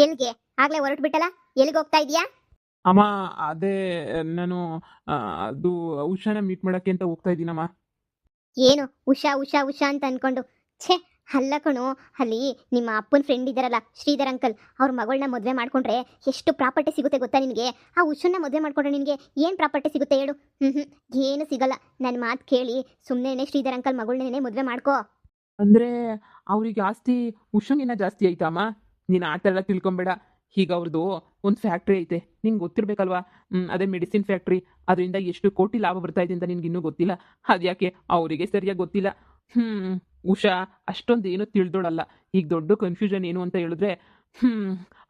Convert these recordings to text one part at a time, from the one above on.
ಎಲ್ಗೆ ಆಗ್ಲೇ ಹೊರಟು ಬಿಟ್ಟಲ್ಲ? ಎಲ್ಲಿಗೆ ಹೋಗ್ತಾ ಇದೀಯಾ? ಅಮ್ಮ, ಅದೇ ನಾನು ಆ, ಅದು ಉಷಾನ ಮೀಟ್ ಮಾಡಕ್ಕೆ ಅಂತ ಹೋಗ್ತಾ ಇದ್ದೀನಮ್ಮ. ಏನು ಉಷಾ ಉಷಾ ಉಷಾ ಅಂತ ಅನ್ಕೊಂಡು? ಛೇ, ಅಲ್ಲ ಕಣೋ. ಅಲ್ಲಿ ನಿಮ್ಮ ಅಪ್ಪನ ಫ್ರೆಂಡ್ ಇದ್ದಾರಲ್ಲ, ಶ್ರೀಧರ್ ಅಂಕಲ್, ಅವ್ರ ಮಗಳನ್ನ ಮದುವೆ ಮಾಡ್ಕೊಂಡ್ರೆ ಎಷ್ಟು ಪ್ರಾಪರ್ಟಿ ಸಿಗುತ್ತೆ ಗೊತ್ತಾ ನಿನಗೆ? ಆ ಉಷನ್ನ ಮದುವೆ ಮಾಡ್ಕೊಂಡ್ರೆ ನಿನಗೆ ಏನು ಪ್ರಾಪರ್ಟಿ ಸಿಗುತ್ತೆ ಹೇಳು? ಹ್ಞೂ, ಏನು ಸಿಗಲ್ಲ. ನನ್ನ ಮಾತು ಕೇಳಿ ಸುಮ್ಮನೆ ಶ್ರೀಧರ್ ಅಂಕಲ್ ಮಗಳನ್ನೇ ಮದುವೆ ಮಾಡ್ಕೋ. ಅಂದ್ರೆ ಅವ್ರಿಗೆ ಆಸ್ತಿ ಉಷಂಗಿನ ಜಾಸ್ತಿ ಐತಮ್ಮ. ನೀನು ಆ ಥರ ಎಲ್ಲ ತಿಳ್ಕೊಂಬೇಡ. ಈಗ ಅವ್ರದ್ದು ಒಂದು ಫ್ಯಾಕ್ಟ್ರಿ ಐತೆ, ನಿಂಗೆ ಗೊತ್ತಿರ್ಬೇಕಲ್ವಾ? ಅದೇ ಮೆಡಿಸಿನ್ ಫ್ಯಾಕ್ಟ್ರಿ. ಅದರಿಂದ ಎಷ್ಟು ಕೋಟಿ ಲಾಭ ಬರ್ತಾ ಇದೆ ಅಂತ ನಿನ್ಗೆ ಇನ್ನೂ ಗೊತ್ತಿಲ್ಲ. ಅದ್ಯಾಕೆ ಅವರಿಗೆ ಸರಿಯಾಗಿ ಗೊತ್ತಿಲ್ಲ. ಉಷಾ ಅಷ್ಟೊಂದು ಏನೂ ತಿಳಿದೋಳಲ್ಲ. ಈಗ ದೊಡ್ಡ ಕನ್ಫ್ಯೂಷನ್ ಏನು ಅಂತ ಹೇಳಿದ್ರೆ,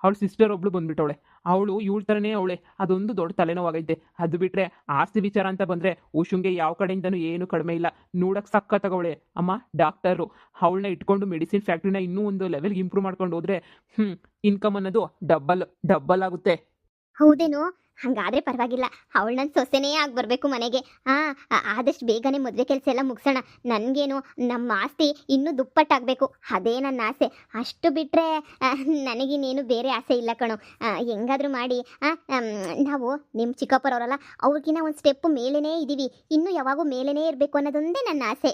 ಅವಳ ಸಿಸ್ಟರ್ ಒಬ್ಳು ಬಂದ್ಬಿಟ್ಟವಳೆ. ಅವಳು ಇವಳ ಥರನೇ ಅವಳೆ. ಅದೊಂದು ದೊಡ್ಡ ತಲೆನೋವಾಗೈತೆ. ಅದು ಬಿಟ್ಟರೆ ಆಸ್ತಿ ವಿಚಾರ ಅಂತ ಬಂದರೆ ಉಷುಂಗೆ ಯಾವ ಕಡೆಯಿಂದನೂ ಏನು ಕಡಿಮೆ ಇಲ್ಲ. ನೋಡಕ್ಕೆ ಸಕ್ಕತ್ತಾಗವಳೆ ಅಮ್ಮ, ಡಾಕ್ಟರು. ಅವಳನ್ನ ಇಟ್ಕೊಂಡು ಮೆಡಿಸಿನ್ ಫ್ಯಾಕ್ಟ್ರಿನ ಇನ್ನೂ ಒಂದು ಲೆವೆಲ್ಗೆ ಇಂಪ್ರೂವ್ ಮಾಡ್ಕೊಂಡು ಹೋದ್ರೆ ಇನ್ಕಮ್ ಅನ್ನೋದು ಡಬ್ಬಲ್ ಡಬ್ಬಲ್ ಆಗುತ್ತೆ. ಹೌದೇನೋ? ಹಂಗಾದ್ರೆ ಪರವಾಗಿಲ್ಲ. ಅವಳು ನನ್ನ ಸೊಸೆನೇ ಆಗಿ ಬರಬೇಕು ಮನೆಗೆ. ಆದಷ್ಟು ಬೇಗನೆ ಮದುವೆ ಕೆಲಸ ಎಲ್ಲ ಮುಗಿಸೋಣ. ನನಗೇನು ನಮ್ಮ ಆಸ್ತಿ ಇನ್ನೂ ದುಪ್ಪಟ್ಟಾಗಬೇಕು, ಅದೇ ನನ್ನ ಆಸೆ. ಅಷ್ಟು ಬಿಟ್ಟರೆ ನನಗಿನ್ನೇನು ಬೇರೆ ಆಸೆ ಇಲ್ಲ ಕಣೋ. ಹೆಂಗಾದರೂ ಮಾಡಿ ನಾವು ನಿಮ್ಮ ಚಿಕ್ಕಪ್ಪರವರಲ್ಲ, ಅವ್ರಿಗಿನ್ನ ಒಂದು ಸ್ಟೆಪ್ಪು ಮೇಲೇ ಇದ್ದೀವಿ. ಇನ್ನೂ ಯಾವಾಗೂ ಮೇಲೇ ಇರಬೇಕು ಅನ್ನೋದೊಂದೇ ನನ್ನ ಆಸೆ.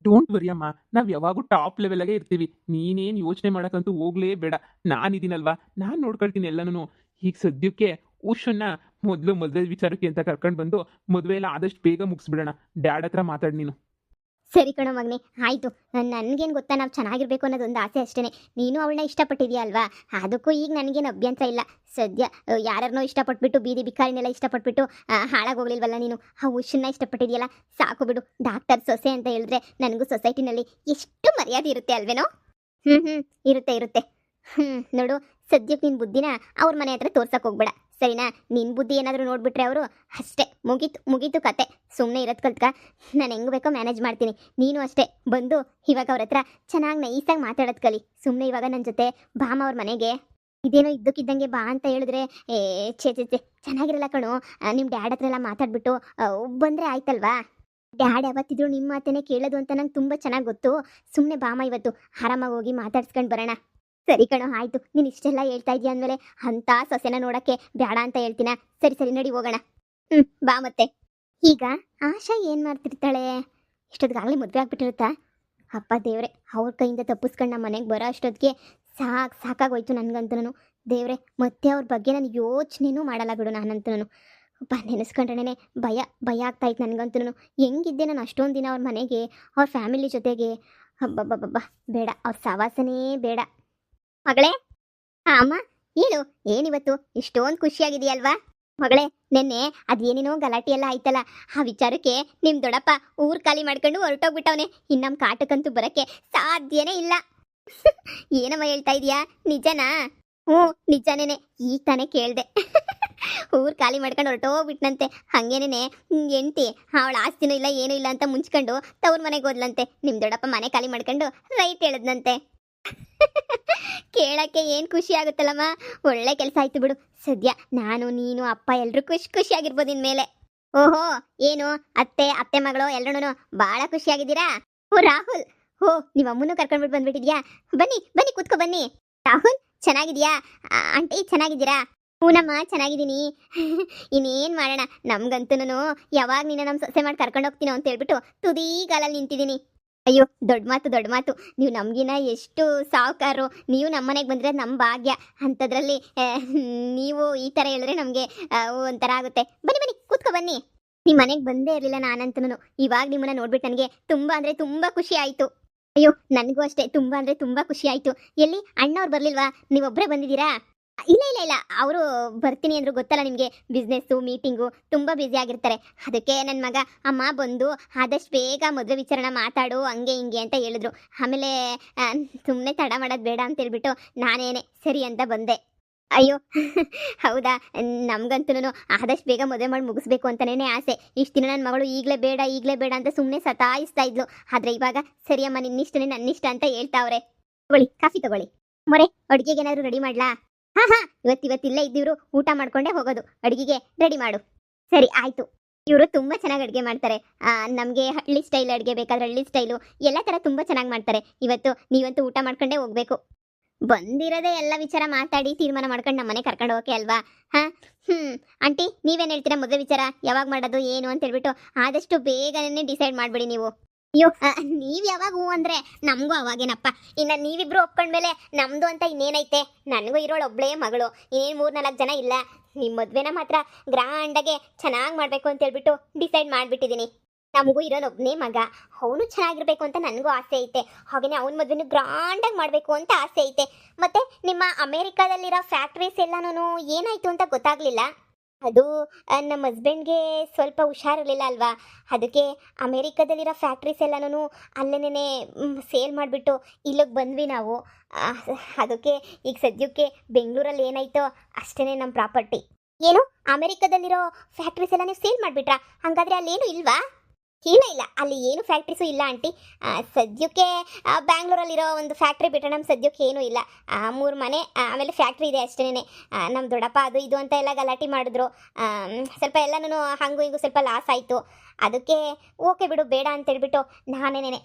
ಡೋಂಟ್ ವರಿ ಅಮ್ಮ, ನಾವು ಯಾವಾಗೂ ಟಾಪ್ ಲೆವೆಲಾಗೆ ಇರ್ತೀವಿ. ನೀನೇನು ಯೋಚನೆ ಮಾಡೋಕ್ಕಂತೂ ಹೋಗ್ಲೇ ಬೇಡ. ನಾನಿದ್ದೀನಲ್ವಾ, ನಾನು ನೋಡ್ಕೊಳ್ತೀನಿ ಎಲ್ಲನೂ. ಈಗ ಸದ್ಯಕ್ಕೆ ಉಷನ್ನ ಮೊದಲು ಮದುವೆ ವಿಚಾರಕ್ಕೆ ಅಂತ ಕರ್ಕೊಂಡು ಬಂದು ಮದುವೆ ಎಲ್ಲ ಆದಷ್ಟು ಬೇಗ ಮುಗಿಸ್ಬಿಡೋಣ. ಡ್ಯಾಡ್ ಹತ್ರ ಮಾತಾಡಿ ನೀನು. ಸರಿ ಕಣೋ ಮಗನೇ, ಆಯಿತು. ನನಗೇನು ಗೊತ್ತಾ, ನಾವು ಚೆನ್ನಾಗಿರ್ಬೇಕು ಅನ್ನೋದೊಂದು ಆಸೆ ಅಷ್ಟೇ. ನೀನು ಅವಳನ್ನ ಇಷ್ಟಪಟ್ಟಿದ್ಯಾ ಅಲ್ವಾ? ಅದಕ್ಕೂ ಈಗ ನನಗೇನು ಅಭ್ಯಂತರ ಇಲ್ಲ. ಸದ್ಯ ಯಾರನ್ನೋ ಇಷ್ಟಪಟ್ಬಿಟ್ಟು, ಬೀದಿ ಬಿಕಾರಿನೆಲ್ಲ ಇಷ್ಟಪಟ್ಬಿಟ್ಟು ಹಾಳಾಗೋಗ್ಲಿಲ್ವಲ್ಲ ನೀನು. ಆ ಉಷನ್ನ ಇಷ್ಟಪಟ್ಟಿದ್ಯಲ್ಲ, ಸಾಕು ಬಿಡು. ಡಾಕ್ಟರ್ ಸೊಸೆ ಅಂತ ಹೇಳಿದ್ರೆ ನನಗೂ ಸೊಸೈಟಿನಲ್ಲಿ ಎಷ್ಟು ಮರ್ಯಾದೆ ಇರುತ್ತೆ ಅಲ್ವೇನೋ? ಇರುತ್ತೆ ಇರುತ್ತೆ. ನೋಡು, ಸದ್ಯಕ್ಕೆ ನಿನ್ನ ಬುದ್ಧಿನ ಅವ್ರ ಮನೆ ಹತ್ರ ತೋರ್ಸಕ್ಕೆ ಹೋಗ್ಬೇಡ, ಸರಿನಾ? ನಿನ್ನ ಬುದ್ಧಿ ಏನಾದರೂ ನೋಡ್ಬಿಟ್ರೆ ಅವರು ಅಷ್ಟೇ, ಮುಗೀತು ಮುಗೀತು ಕತೆ. ಸುಮ್ಮನೆ ಇರೋದು ಕಲ್ತ್ಕ. ನಾನು ಹೆಂಗೆ ಬೇಕೋ ಮ್ಯಾನೇಜ್ ಮಾಡ್ತೀನಿ. ನೀನು ಅಷ್ಟೇ ಬಂದು ಇವಾಗ ಅವ್ರ ಹತ್ರ ಚೆನ್ನಾಗಿ ನೈಸಾಗಿ ಮಾತಾಡೋದು ಕಲಿ. ಸುಮ್ಮನೆ ಇವಾಗ ನನ್ನ ಜೊತೆ ಬಾಮ ಅವ್ರ ಮನೆಗೆ. ಇದೇನೋ ಇದ್ದಕ್ಕಿದ್ದಂಗೆ ಬಾ ಅಂತ ಹೇಳಿದ್ರೆ ಛೇ ಛೇ ಛೇ, ಚೆನ್ನಾಗಿರಲ್ಲ ಕಣೋ. ನಿಮ್ಮ ಡ್ಯಾಡ್ ಹತ್ರ ಎಲ್ಲ ಮಾತಾಡ್ಬಿಟ್ಟು ಬಂದರೆ ಆಯ್ತಲ್ವಾ? ಡ್ಯಾಡ್ ಯಾವತ್ತಿದ್ರು ನಿಮ್ಮ ಮಾತನ್ನೇ ಕೇಳೋದು ಅಂತ ನಂಗೆ ತುಂಬ ಚೆನ್ನಾಗಿ ಗೊತ್ತು. ಸುಮ್ಮನೆ ಬಾಮ ಇವತ್ತು ಆರಾಮಾಗಿ ಹೋಗಿ ಮಾತಾಡ್ಸ್ಕೊಂಡು ಬರೋಣ. ಸರಿ ಕಣೋ, ಆಯಿತು. ನೀನು ಇಷ್ಟೆಲ್ಲ ಹೇಳ್ತಾ ಇದೀಯ ಅಂದಮೇಲೆ ಅಂಥ ಸೊಸೆನ ನೋಡೋಕ್ಕೆ ಬೇಡ ಅಂತ ಹೇಳ್ತೀನ? ಸರಿ ಸರಿ, ನಡಿ ಹೋಗೋಣ. ಬಾ ಮತ್ತೆ. ಈಗ ಆಶಾ ಏನು ಮಾಡ್ತಿರ್ತಾಳೆ? ಇಷ್ಟೊತ್ತಿಗಾಗಲೇ ಮದುವೆ ಆಗ್ಬಿಟ್ಟಿರುತ್ತಾ? ಅಪ್ಪ ದೇವ್ರೆ, ಅವ್ರ ಕೈಯಿಂದ ತಪ್ಪಿಸ್ಕೊಂಡು ನಮ್ಮ ಮನೆಗೆ ಬರೋ ಅಷ್ಟೊತ್ತಿಗೆ ಸಾಕಾಗೋಯ್ತು ನನಗಂತೂ. ದೇವ್ರೆ, ಮತ್ತೆ ಅವ್ರ ಬಗ್ಗೆ ನಾನು ಯೋಚನೆನೂ ಮಾಡಲ್ಲ ಬಿಡು. ನಾನಂತೂ ನೆನೆಸ್ಕೊಂಡ್ರೆ ಭಯ ಭಯ ಆಗ್ತಾಯಿತ್ತು ನನಗಂತೂ. ಹೆಂಗಿದ್ದೆ ನಾನು ಅಷ್ಟೊಂದು ದಿನ ಅವ್ರ ಮನೆಗೆ, ಅವ್ರ ಫ್ಯಾಮಿಲಿ ಜೊತೆಗೆ. ಹಬ್ಬಬ್ಬಬ್ಬ, ಬೇಡ, ಅವ್ರ ಸವಾಸನೇ ಬೇಡ. ಮಗಳೇ, ಅಮ್ಮ, ಏನಿವತ್ತು ಇಷ್ಟೊಂದು ಖುಷಿಯಾಗಿದೆಯಲ್ವಾ? ಮಗಳೇ, ನಿನ್ನೆ ಅದೇನೇನೋ ಗಲಾಟೆ ಎಲ್ಲ ಆಯ್ತಲ್ಲ, ಆ ವಿಚಾರಕ್ಕೆ ನಿಮ್ಮ ದೊಡ್ಡಪ್ಪ ಊರು ಖಾಲಿ ಮಾಡ್ಕೊಂಡು ಹೊರಟೋಗ್ಬಿಟ್ಟವನೆ. ಇನ್ನು ನಮ್ಮ ಕಾಟಕ್ಕಂತೂ ಬರೋಕ್ಕೆ ಸಾಧ್ಯನೇ ಇಲ್ಲ. ಏನಮ್ಮ ಹೇಳ್ತಾ ಇದೀಯಾ? ನಿಜನಾ? ಹ್ಞೂ, ನಿಜನೇನೆ. ಈಗ ತಾನೇ ಕೇಳಿದೆ. ಊರು ಖಾಲಿ ಮಾಡ್ಕೊಂಡು ಹೊರಟೋಗ್ಬಿಟ್ನಂತೆ. ಹಂಗೇನೆ ಹೆಂಡ್ತಿ ಅವಳ ಆಸ್ತಿನೂ ಇಲ್ಲ ಏನೂ ಇಲ್ಲ ಅಂತ ಮುಂಚ್ಕೊಂಡು ತವ್ರ ಮನೆಗೆ ಹೋದ್ಲಂತೆ. ನಿಮ್ಮ ದೊಡ್ಡಪ್ಪ ಮನೆ ಖಾಲಿ ಮಾಡ್ಕೊಂಡು ರೈಟ್ ಹೇಳಿದ್ನಂತೆ. ಕೇಳಕ್ಕೆ ಏನು ಖುಷಿ ಆಗುತ್ತಲ್ಲಮ್ಮ. ಒಳ್ಳೆ ಕೆಲಸ ಆಯ್ತು ಬಿಡು. ಸದ್ಯ ನಾನು ನೀನು ಅಪ್ಪ ಎಲ್ಲರೂ ಖುಷಿಯಾಗಿರ್ಬೋದು ಇನ್ಮೇಲೆ. ಓಹೋ, ಏನು ಅತ್ತೆ ಮಗಳು ಎಲ್ಲರೂ ಭಾಳ ಖುಷಿಯಾಗಿದ್ದೀರಾ? ಓ ರಾಹುಲ್, ನಿಮ್ಮ ಅಮ್ಮನೂ ಕರ್ಕೊಂಡ್ಬಿಟ್ಟು ಬಂದ್ಬಿಟ್ಟಿದ್ಯಾ? ಬನ್ನಿ ಬನ್ನಿ, ಕೂತ್ಕೊ ಬನ್ನಿ. ರಾಹುಲ್, ಚೆನ್ನಾಗಿದ್ಯಾ? ಆಂಟಿ ಚೆನ್ನಾಗಿದ್ದೀರಾ? ಹೂನಮ್ಮ, ಚೆನ್ನಾಗಿದ್ದೀನಿ. ಇನ್ನೇನು ಮಾಡೋಣ, ನಮ್ಗಂತೂ ಯಾವಾಗ ನೀನು ನಮ್ಮ ಸೊಸೆ ಮಾಡಿ ಕರ್ಕೊಂಡು ಹೋಗ್ತೀನೋ ಅಂತ ಹೇಳ್ಬಿಟ್ಟು ತುದಿಗಾಲಲ್ಲಿ ನಿಂತಿದ್ದೀನಿ. ಅಯ್ಯೋ, ದೊಡ್ಡ ಮಾತು. ನೀವು ನಮಗಿನ ಎಷ್ಟು ಸಾವುಕಾರು. ನೀವು ನಮ್ಮ ಮನೆಗೆ ಬಂದರೆ ನಮ್ಮ ಭಾಗ್ಯ. ಅಂಥದ್ರಲ್ಲಿ ನೀವು ಈ ಥರ ಹೇಳಿದ್ರೆ ನಮಗೆ ಒಂಥರ ಆಗುತ್ತೆ. ಬನ್ನಿ ಬನ್ನಿ, ಕೂತ್ಕೊ ಬನ್ನಿ. ನಿಮ್ಮ ಮನೆಗೆ ಬಂದೇ ಇರಲಿಲ್ಲ ನಾನಂತೂ. ಇವಾಗ ನಿಮ್ಮನ್ನ ನೋಡ್ಬಿಟ್ಟು ನನಗೆ ತುಂಬ ಅಂದರೆ ತುಂಬ ಖುಷಿ ಆಯಿತು. ಅಯ್ಯೋ, ನನಗೂ ಅಷ್ಟೇ ತುಂಬ ಅಂದರೆ ತುಂಬ ಖುಷಿ ಆಯಿತು. ಎಲ್ಲಿ ಅಣ್ಣವ್ರು ಬರಲಿಲ್ವಾ? ನೀವೊಬ್ಬರೇ ಬಂದಿದ್ದೀರಾ? ಇಲ್ಲ, ಅವರು ಬರ್ತೀನಿ ಅಂದರು. ಗೊತ್ತಲ್ಲ ನಿಮಗೆ, ಬಿಸ್ನೆಸ್ಸು ಮೀಟಿಂಗು ತುಂಬ ಬ್ಯುಸಿ ಆಗಿರ್ತಾರೆ. ಅದಕ್ಕೆ ನನ್ನ ಮಗ, ಅಮ್ಮ ಬಂದು ಆದಷ್ಟು ಬೇಗ ಮದುವೆ ವಿಚಾರಣ ಮಾತಾಡು ಹಂಗೆ ಹಿಂಗೆ ಅಂತ ಹೇಳಿದ್ರು. ಆಮೇಲೆ ಸುಮ್ಮನೆ ತಡ ಮಾಡೋದು ಬೇಡ ಅಂತ ಹೇಳ್ಬಿಟ್ಟು ನಾನೇನೆ ಸರಿ ಅಂತ ಬಂದೆ. ಅಯ್ಯೋ, ಹೌದಾ? ನಮ್ಗಂತೂ ಆದಷ್ಟು ಬೇಗ ಮದುವೆ ಮಾಡಿ ಮುಗಿಸ್ಬೇಕು ಅಂತಲೇ ಆಸೆ. ಇಷ್ಟು ದಿನ ನನ್ನ ಮಗಳು ಈಗಲೇ ಬೇಡ ಅಂತ ಸುಮ್ಮನೆ ಸತಾಯಿಸ್ತಾ ಇದ್ಲು. ಆದರೆ ಇವಾಗ ಸರಿಯಮ್ಮ, ನಿನ್ನಿಷ್ಟನೇ ನನ್ನಿಷ್ಟ ಅಂತ ಹೇಳ್ತಾವ್ರೆ. ತಗೊಳ್ಳಿ, ಕಾಫಿ ತಗೊಳ್ಳಿ. ಮೊರೆ, ಅಡುಗೆಗೆ ಏನಾದರೂ ರೆಡಿ ಮಾಡ್ಲಾ? ಹಾಂ, ಇವತ್ತಿಲ್ಲೇ ಇದ್ದಿವ್ರು, ಊಟ ಮಾಡ್ಕೊಂಡೇ ಹೋಗೋದು. ಅಡುಗೆಗೆ ರೆಡಿ ಮಾಡು. ಸರಿ ಆಯಿತು. ಇವರು ತುಂಬ ಚೆನ್ನಾಗಿ ಅಡುಗೆ ಮಾಡ್ತಾರೆ. ನಮಗೆ ಹಳ್ಳಿ ಸ್ಟೈಲ್ ಅಡುಗೆ ಬೇಕಾದ್ರೆ ಹಳ್ಳಿ ಸ್ಟೈಲು ಎಲ್ಲ ಥರ ತುಂಬ ಚೆನ್ನಾಗಿ ಮಾಡ್ತಾರೆ. ನೀವಂತೂ ಊಟ ಮಾಡ್ಕೊಂಡೇ ಹೋಗಬೇಕು. ಬಂದಿರೋದೇ ಎಲ್ಲ ವಿಚಾರ ಮಾತಾಡಿ ತೀರ್ಮಾನ ಮಾಡ್ಕೊಂಡು ನಮ್ಮನೆ ಕರ್ಕೊಂಡು ಹೋಗಕ್ಕೆ ಅಲ್ವಾ? ಹಾ, ಆಂಟಿ ನೀವೇನ್ ಹೇಳ್ತೀರಾ? ಮದುವೆ ವಿಚಾರ ಯಾವಾಗ ಮಾಡೋದು ಏನು ಅಂತ ಹೇಳ್ಬಿಟ್ಟು ಆದಷ್ಟು ಬೇಗನೆ ಡಿಸೈಡ್ ಮಾಡ್ಬಿಡಿ ನೀವು. ಅಯ್ಯೋ, ನೀವ್ ಯಾವಾಗ ಹೂ ಅಂದ್ರೆ ನಮಗೂ ಅವಾಗೇನಪ್ಪ. ಇನ್ನ ನೀವಿಬ್ರು ಒಪ್ಕೊಂಡ್ಮೇಲೆ ನಮ್ದು ಅಂತ ಇನ್ನೇನೈತೆ? ನನಗೂ ಇರೋಳು ಒಬ್ಳೇ ಮಗಳು, ಇನ್ನೇನು 3-4 ಜನ ಇಲ್ಲ. ನಿಮ್ಮ ಮದ್ವೆನ ಮಾತ್ರ ಗ್ರ್ಯಾಂಡಾಗೆ ಚೆನ್ನಾಗಿ ಮಾಡ್ಬೇಕು ಅಂತ ಹೇಳ್ಬಿಟ್ಟು ಡಿಸೈಡ್ ಮಾಡ್ಬಿಟ್ಟಿದೀನಿ. ನಮಗೂ ಇರೋನೊಬ್ನೇ ಮಗ, ಅವನು ಚೆನ್ನಾಗಿರ್ಬೇಕು ಅಂತ ನನಗೂ ಆಸೆ ಐತೆ. ಹಾಗೇನೆ ಅವನ ಮದ್ವೆನೂ ಗ್ರ್ಯಾಂಡಾಗಿ ಮಾಡಬೇಕು ಅಂತ ಆಸೆ ಐತೆ. ಮತ್ತೆ ನಿಮ್ಮ ಅಮೇರಿಕಾದಲ್ಲಿರೋ ಫ್ಯಾಕ್ಟ್ರೀಸ್ ಎಲ್ಲನೂ ಏನಾಯ್ತು ಅಂತ ಗೊತ್ತಾಗ್ಲಿಲ್ಲ. ಅದು ನಮ್ಮ ಹಸ್ಬೆಂಡ್ಗೆ ಸ್ವಲ್ಪ ಹುಷಾರಿರ್ಲಿಲ್ಲ ಅಲ್ವಾ, ಅದಕ್ಕೆ ಅಮೇರಿಕಾದಲ್ಲಿರೋ ಫ್ಯಾಕ್ಟ್ರೀಸ್ ಎಲ್ಲನೂ ಅಲ್ಲೇನೇ ಸೇಲ್ ಮಾಡಿಬಿಟ್ಟು ಇಲ್ಲಿಗೆ ಬಂದ್ವಿ ನಾವು. ಆ, ಅದಕ್ಕೆ ಈಗ ಸದ್ಯಕ್ಕೆ ಬೆಂಗಳೂರಲ್ಲಿ ಏನಾಯ್ತೋ ಅಷ್ಟೇ ನಮ್ಮ ಪ್ರಾಪರ್ಟಿ. ಏನು, ಅಮೇರಿಕಾದಲ್ಲಿರೋ ಫ್ಯಾಕ್ಟ್ರೀಸ್ ಎಲ್ಲ ನೀವು ಸೇಲ್ ಮಾಡಿಬಿಟ್ರಾ? ಹಾಗಾದ್ರೆ ಅಲ್ಲೇನು ಇಲ್ವಾ? ಇಲ್ಲ ಇಲ್ಲ, ಅಲ್ಲಿ ಏನು ಫ್ಯಾಕ್ಟ್ರೀಸು ಇಲ್ಲ ಆಂಟಿ. ಸದ್ಯಕ್ಕೆ ಬ್ಯಾಂಗ್ಳೂರಲ್ಲಿರೋ ಒಂದು ಫ್ಯಾಕ್ಟ್ರಿ ಬಿಟ್ಟರೆ ನಮ್ಮ ಸದ್ಯಕ್ಕೆ ಏನೂ ಇಲ್ಲ. 3 ಮನೆ ಆಮೇಲೆ ಫ್ಯಾಕ್ಟ್ರಿ ಇದೆ ಅಷ್ಟೇನೆ. ನಮ್ಮ ದೊಡ್ಡಪ್ಪ ಅದು ಇದು ಅಂತ ಎಲ್ಲ ಗಲಾಟೆ ಮಾಡಿದ್ರು. ಸ್ವಲ್ಪ ಎಲ್ಲನೂ ಹಂಗೂ ಹಿಂಗೂ ಸ್ವಲ್ಪ ಲಾಸ್ ಆಯಿತು. ಅದಕ್ಕೆ ಓಕೆ ಬಿಡು ಬೇಡ ಅಂತೇಳ್ಬಿಟ್ಟು ನಾನೇನೆ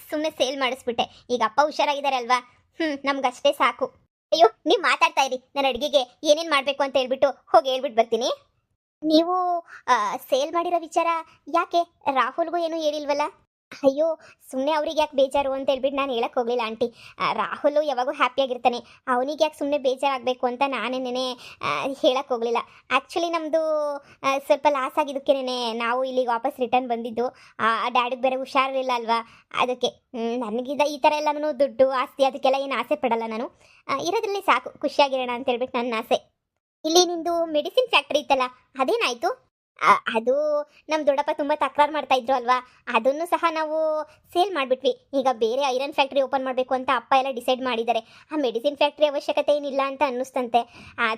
ಸುಮ್ಮನೆ ಸೇಲ್ ಮಾಡಿಸ್ಬಿಟ್ಟೆ. ಈಗ ಅಪ್ಪ ಹುಷಾರಾಗಿದ್ದಾರೆ ಅಲ್ವಾ, ನಮ್ಗಷ್ಟೇ ಸಾಕು. ಅಯ್ಯೋ, ನೀವು ಮಾತಾಡ್ತಾ ಇರಿ, ನಾನು ಅಡುಗೆಗೆ ಏನೇನು ಮಾಡಬೇಕು ಅಂತ ಹೇಳ್ಬಿಟ್ಟು ಹೋಗಿ ಹೇಳ್ಬಿಟ್ಟು ಬರ್ತೀನಿ. ನೀವು ಸೇಲ್ ಮಾಡಿರೋ ವಿಚಾರ ಯಾಕೆ ರಾಹುಲ್ಗೂ ಏನೂ ಹೇಳಿಲ್ವಲ್ಲ? ಅಯ್ಯೋ, ಸುಮ್ಮನೆ ಅವ್ರಿಗೆ ಯಾಕೆ ಬೇಜಾರು ಅಂತ ಹೇಳ್ಬಿಟ್ಟು ನಾನು ಹೇಳಕ್ಕೆ ಹೋಗಲಿಲ್ಲ ಆಂಟಿ. ರಾಹುಲು ಯಾವಾಗೂ ಹ್ಯಾಪಿಯಾಗಿರ್ತಾನೆ, ಅವನಿಗೆ ಯಾಕೆ ಸುಮ್ಮನೆ ಬೇಜಾರಾಗಬೇಕು ಅಂತ ನಾನೇನೇ ಹೇಳಕ್ಕೆ ಹೋಗಲಿಲ್ಲ. ಆ್ಯಕ್ಚುಲಿ ನಮ್ಮದು ಸ್ವಲ್ಪ ಲಾಸ್ ಆಗಿದ್ದಕ್ಕೇನೆ ನಾವು ಇಲ್ಲಿಗೆ ವಾಪಸ್ ರಿಟರ್ನ್ ಬಂದಿದ್ದು. ಡ್ಯಾಡಿಗೆ ಬೇರೆ ಹುಷಾರಿರಲಿಲ್ಲ ಅಲ್ವಾ, ಅದಕ್ಕೆ ನನಗಿದ ಈ ಥರ ಎಲ್ಲನೂ ದುಡ್ಡು ಆಸ್ತಿ ಅದಕ್ಕೆಲ್ಲ ಏನು ಆಸೆ ಪಡಲ್ಲ ನಾನು. ಇರೋದ್ರಲ್ಲಿ ಸಾಕು, ಖುಷಿಯಾಗಿರೋಣ ಅಂತ ಹೇಳ್ಬಿಟ್ಟು ನನ್ನ ಆಸೆ. ಇಲ್ಲಿ ನಿಂದು ಮೆಡಿಸಿನ್ ಫ್ಯಾಕ್ಟ್ರಿ ಇತ್ತಲ್ಲ, ಅದೇನಾಯಿತು? ಅದು ನಮ್ಮ ದೊಡ್ಡಪ್ಪ ತುಂಬ ತಕರಾರು ಮಾಡ್ತಾ ಇದ್ರು ಅಲ್ವಾ, ಅದನ್ನು ಸಹ ನಾವು ಸೇಲ್ ಮಾಡಿಬಿಟ್ವಿ. ಈಗ ಬೇರೆ ಐರನ್ ಫ್ಯಾಕ್ಟ್ರಿ ಓಪನ್ ಮಾಡಬೇಕು ಅಂತ ಅಪ್ಪ ಎಲ್ಲ ಡಿಸೈಡ್ ಮಾಡಿದ್ದಾರೆ. ಆ ಮೆಡಿಸಿನ್ ಫ್ಯಾಕ್ಟ್ರಿ ಅವಶ್ಯಕತೆ ಏನಿಲ್ಲ ಅಂತ ಅನ್ನಿಸ್ತಂತೆ.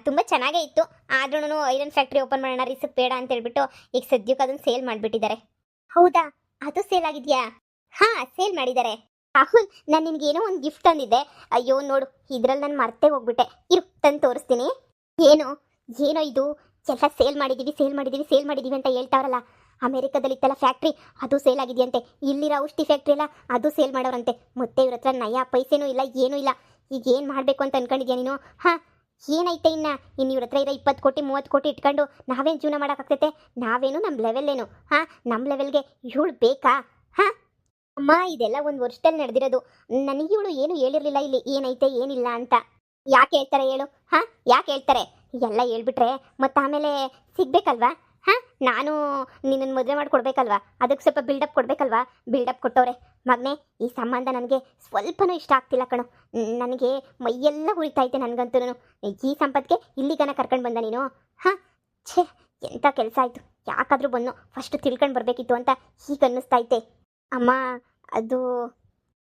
ತುಂಬ ಚೆನ್ನಾಗೇ ಇತ್ತು, ಆದ್ರೂ ಐರನ್ ಫ್ಯಾಕ್ಟ್ರಿ ಓಪನ್ ಮಾಡೋಣ, ರಿಸ್ಕ್ ಬೇಡ ಅಂತ ಹೇಳ್ಬಿಟ್ಟು ಈಗ ಸದ್ಯಕ್ಕೆ ಅದನ್ನು ಸೇಲ್ ಮಾಡಿಬಿಟ್ಟಿದ್ದಾರೆ. ಹೌದಾ, ಅದು ಸೇಲ್ ಆಗಿದೆಯಾ? ಹಾಂ, ಸೇಲ್ ಮಾಡಿದ್ದಾರೆ. ರಾಹುಲ್, ನಾನು ನಿನಗೇನೋ ಒಂದು ಗಿಫ್ಟ್ ತಂದಿದ್ದೆ. ಅಯ್ಯೋ ನೋಡು, ಇದ್ರಲ್ಲಿ ನಾನು ಮರ್ತೇ ಹೋಗ್ಬಿಟ್ಟೆ. ಇರು, ತಂದು ತೋರಿಸ್ತೀನಿ. ಏನೋ ಏನೋ ಇದು ಎಲ್ಲ ಸೇಲ್ ಮಾಡಿದ್ದೀವಿ ಅಂತ ಹೇಳ್ತಾವ್ರಲ್ಲ. ಅಮೇರಿಕಾದಲ್ಲಿತ್ತಲ್ಲ ಫ್ಯಾಕ್ಟ್ರಿ, ಅದು ಸೇಲ್ ಆಗಿದೆಯಂತೆ. ಇಲ್ಲಿರೋ ಔಷಧಿ ಫ್ಯಾಕ್ಟ್ರಿ ಎಲ್ಲ ಅದು ಸೇಲ್ ಮಾಡೋರಂತೆ. ಮತ್ತೆ ಇವ್ರ ಹತ್ರ ನಯ ಪೈಸೆನೂ ಇಲ್ಲ, ಏನೂ ಇಲ್ಲ. ಈಗ ಏನು ಮಾಡಬೇಕು ಅಂತ ಅನ್ಕೊಂಡಿದ್ಯಾ ನೀನು? ಹಾಂ, ಏನೈತೆ ಇನ್ನು ಇವ್ರ ಹತ್ರ ಇರೋ 20 ಕೋಟಿ 30 ಕೋಟಿ ಇಟ್ಕೊಂಡು ನಾವೇನು ಜೀವನ ಮಾಡೋಕ್ಕಾಗ್ತೈತೆ? ನಾವೇನು ನಮ್ಮ ಲೆವೆಲ್ಲೇನು? ಹಾಂ, ನಮ್ಮ ಲೆವೆಲ್ಗೆ ಇವಳು ಬೇಕಾ? ಹಾಂ ಅಮ್ಮ, ಇದೆಲ್ಲ ಒಂದು ವರ್ಷದಲ್ಲಿ ನಡೆದಿರೋದು. ನನಗೆ ಇವಳು ಏನು ಹೇಳಿರಲಿಲ್ಲ ಇಲ್ಲಿ ಏನೈತೆ ಏನಿಲ್ಲ ಅಂತ. ಯಾಕೆ ಹೇಳ್ತಾರೆ ಹೇಳು? ಹಾಂ, ಯಾಕೆ ಹೇಳ್ತಾರೆ? ಎಲ್ಲ ಹೇಳ್ಬಿಟ್ರೆ ಮತ್ತು ಆಮೇಲೆ ಸಿಗ್ಬೇಕಲ್ವಾ? ಹಾಂ, ನಾನು ನಿನ್ನನ್ನು ಮದುವೆ ಮಾಡಿಕೊಡ್ಬೇಕಲ್ವಾ, ಅದಕ್ಕೆ ಸ್ವಲ್ಪ ಬಿಲ್ಡಪ್ ಕೊಡಬೇಕಲ್ವಾ? ಬಿಲ್ಡಪ್ ಕೊಟ್ಟವ್ರೆ. ಮಗನೇ, ಈ ಸಂಬಂಧ ನನಗೆ ಸ್ವಲ್ಪನೂ ಇಷ್ಟ ಆಗ್ತಿಲ್ಲ ಕಣು. ನನಗೆ ಮೈಯೆಲ್ಲ ಉರಿತೈತೆ ನನಗಂತೂ. ಈ ಸಂಪತ್ತಿಗೆ ಇಲ್ಲಿಗನ ಕರ್ಕೊಂಡು ಬಂದ ನೀನು? ಹಾಂ, ಛೇ, ಎಂಥ ಕೆಲಸ ಆಯಿತು. ಯಾಕಾದರೂ ಬಂದು ಫಸ್ಟ್ ತಿಳ್ಕೊಂಡು ಬರಬೇಕಿತ್ತು ಅಂತ ಹೀಗೆ ಅನ್ನಿಸ್ತೈತೆ. ಅಮ್ಮ, ಅದು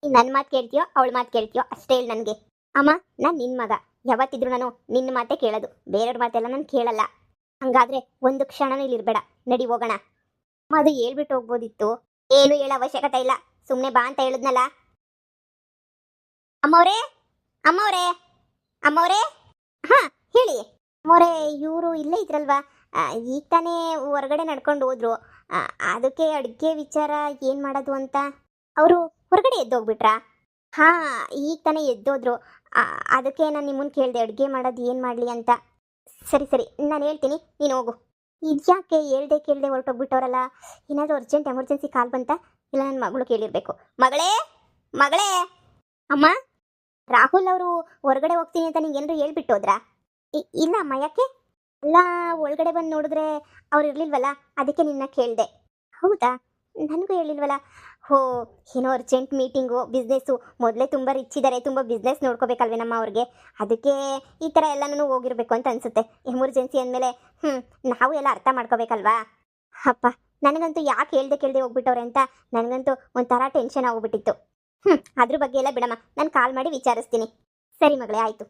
ನನ್ನ ಮಾತು ಕೇಳ್ತೀಯೋ ಅವಳ ಮಾತು ಕೇಳ್ತೀಯೋ ಅಷ್ಟೇ ಹೇಳಿ ನನಗೆ. ಅಮ್ಮ, ನಾನು ನಿನ್ನ ಮಗ, ಯಾವತ್ತಿದ್ರು ನಾನು ನಿನ್ನ ಮಾತೇ ಕೇಳೋದು, ಬೇರೆಯವ್ರ ಮಾತೆಲ್ಲ ನಾನು ಕೇಳಲ್ಲ. ಹಂಗಾದ್ರೆ ಒಂದು ಕ್ಷಣನೂ ಇಲ್ಲಿರ್ಬೇಡ, ನಡಿ ಹೋಗೋಣ. ಅಮ್ಮ, ಅದು ಹೇಳ್ಬಿಟ್ಟು ಹೋಗ್ಬೋದಿತ್ತು. ಏನು ಹೇಳೋ ಅವಶ್ಯಕತೆ ಇಲ್ಲ, ಸುಮ್ಮನೆ ಬಾ ಅಂತ ಹೇಳಿದ್ನಲ್ಲ. ಅಮ್ಮವ್ರೇ, ಅಮ್ಮವ್ರೇ, ಅಮ್ಮವ್ರೇ, ಹಾಂ ಹೇಳಿ. ಅಮ್ಮವ್ರೇ, ಇವರು ಇಲ್ಲೇ ಇದ್ರಲ್ವಾ? ಈಗ ತಾನೇ ಹೊರಗಡೆ ನಡ್ಕೊಂಡು ಹೋದ್ರು. ಅದಕ್ಕೆ ಅಡುಗೆ ವಿಚಾರ ಏನು ಮಾಡೋದು ಅಂತ. ಅವರು ಹೊರಗಡೆ ಎದ್ದೋಗ್ಬಿಟ್ರಾ? ಹಾಂ, ಈಗ ತಾನೇ ಎದ್ದೋದ್ರು. ಅದಕ್ಕೆ ನಾನು ನಿಮ್ಮನ್ನು ಕೇಳಿದೆ ಅಡುಗೆ ಮಾಡೋದು ಏನು ಮಾಡಲಿ ಅಂತ. ಸರಿ ಸರಿ, ನಾನು ಹೇಳ್ತೀನಿ, ನೀನು ಹೋಗು. ಇದ್ಯಾಕೆ ಹೇಳ್ದೆ ಕೇಳದೆ ಹೊರಟೋಗ್ಬಿಟ್ಟವರಲ್ಲ? ಏನಾದರೂ ಅರ್ಜೆಂಟ್ ಎಮರ್ಜೆನ್ಸಿ ಕಾಲ್ ಬಂತಾ? ಇಲ್ಲ ನನ್ನ ಮಗಳು ಕೇಳಿರಬೇಕು. ಮಗಳೇ, ಮಗಳೇ. ಅಮ್ಮ, ರಾಹುಲ್ ಅವರು ಹೊರಗಡೆ ಹೋಗ್ತೀನಿ ಅಂತ ನಿಂಗೆ ಏನಾದ್ರು ಹೇಳ್ಬಿಟ್ಟೋದ್ರಾ? ಇಲ್ಲ ಅಮ್ಮ, ಯಾಕೆ? ಎಲ್ಲ ಒಳಗಡೆ ಬಂದು ನೋಡಿದ್ರೆ ಅವ್ರು ಇರಲಿಲ್ವಲ್ಲ, ಅದಕ್ಕೆ ನಿನ್ನ ಕೇಳಿದೆ. ಹೌದಾ, ನನಗೂ ಹೇಳಿಲ್ವಲ್ಲ. ಹೋ, ಏನೋ ಅರ್ಜೆಂಟ್ ಮೀಟಿಂಗು, ಬಿಸ್ನೆಸ್ಸು. ಮೊದಲೇ ತುಂಬ ರಿಚ್ ಇದ್ದಾರೆ, ತುಂಬ ಬಿಸ್ನೆಸ್ ನೋಡ್ಕೋಬೇಕಲ್ವೇನಮ್ಮ ಅವ್ರಿಗೆ. ಅದಕ್ಕೆ ಈ ಥರ ಎಲ್ಲನೂ ಹೋಗಿರ್ಬೇಕು ಅಂತ ಅನಿಸುತ್ತೆ. ಎಮರ್ಜೆನ್ಸಿ ಅಂದಮೇಲೆ ನಾವು ಎಲ್ಲ ಅರ್ಥ ಮಾಡ್ಕೋಬೇಕಲ್ವಾ? ಅಪ್ಪ, ನನಗಂತೂ ಯಾಕೆ ಕೇಳದೆ ಹೋಗ್ಬಿಟ್ಟವ್ರೆ ಅಂತ ನನಗಂತೂ ಒಂಥರ ಟೆನ್ಷನ್ ಆಗೋಗ್ಬಿಟ್ಟಿತ್ತು. ಅದ್ರ ಬಗ್ಗೆ ಎಲ್ಲ ಬಿಡಮ್ಮ, ನಾನು ಕಾಲ್ ಮಾಡಿ ವಿಚಾರಿಸ್ತೀನಿ. ಸರಿ ಮಗಳೇ, ಆಯಿತು.